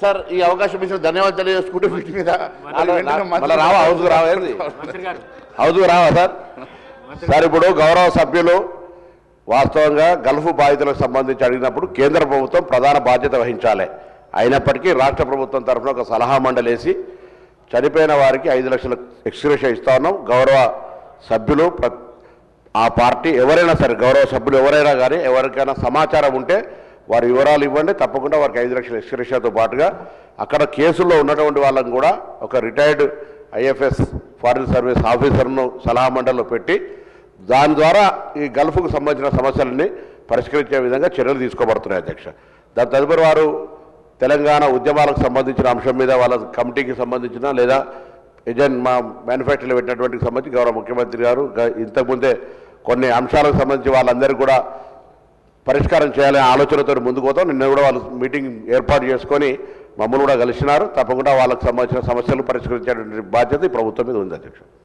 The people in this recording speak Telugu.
సార్ ఈ అవకాశం ఇచ్చిన ధన్యవాదాలు తెలియజేసుకుంటూ వీటి మీద హౌస్కు రావా సార్? సార్ ఇప్పుడు గౌరవ సభ్యులు వాస్తవంగా గల్ఫ్ బాధితులకు సంబంధించి అడిగినప్పుడు కేంద్ర ప్రభుత్వం ప్రధాన బాధ్యత వహించాలి. అయినప్పటికీ రాష్ట్ర ప్రభుత్వం తరఫున ఒక సలహా మండలి వేసి చనిపోయిన వారికి 5 లక్షల ఎక్స్గ్రేషియా ఇస్తా ఉన్నాం. గౌరవ సభ్యులు ఆ పార్టీ ఎవరైనా సరే గౌరవ సభ్యులు ఎవరైనా కానీ ఎవరికైనా సమాచారం ఉంటే వారి వివరాలు ఇవ్వండి. తప్పకుండా వారికి 5 లక్షల ఎక్స్గ్రేషియాతో పాటుగా అక్కడ కేసుల్లో ఉన్నటువంటి వాళ్ళని కూడా ఒక రిటైర్డ్ ఐఎఫ్ఎస్ ఫారిన్ సర్వీస్ ఆఫీసర్ను సలహా మండలిలో పెట్టి దాని ద్వారా ఈ గల్ఫ్కు సంబంధించిన సమస్యలన్నీ పరిష్కరించే విధంగా చర్యలు తీసుకోబడుతున్నాయి అధ్యక్ష. దాని తదుపరి వారు తెలంగాణ ఉద్యమాలకు సంబంధించిన అంశం మీద వాళ్ళ కమిటీకి సంబంధించిన లేదా మా మేనిఫెస్టోలో పెట్టినటువంటి సంబంధించి గౌరవ ముఖ్యమంత్రి గారు ఇంతకుముందే కొన్ని అంశాలకు సంబంధించి వాళ్ళందరికీ కూడా పరిష్కారం చేయాలనే ఆలోచనతో ముందుకు పోతాం. నిన్న కూడా వాళ్ళు మీటింగ్ ఏర్పాటు చేసుకొని మమ్మల్ని కూడా కలిసినారు. తప్పకుండా వాళ్ళకు సంబంధించిన సమస్యలు పరిష్కరించేటువంటి బాధ్యత ఈ ప్రభుత్వం మీద ఉంది అధ్యక్ష.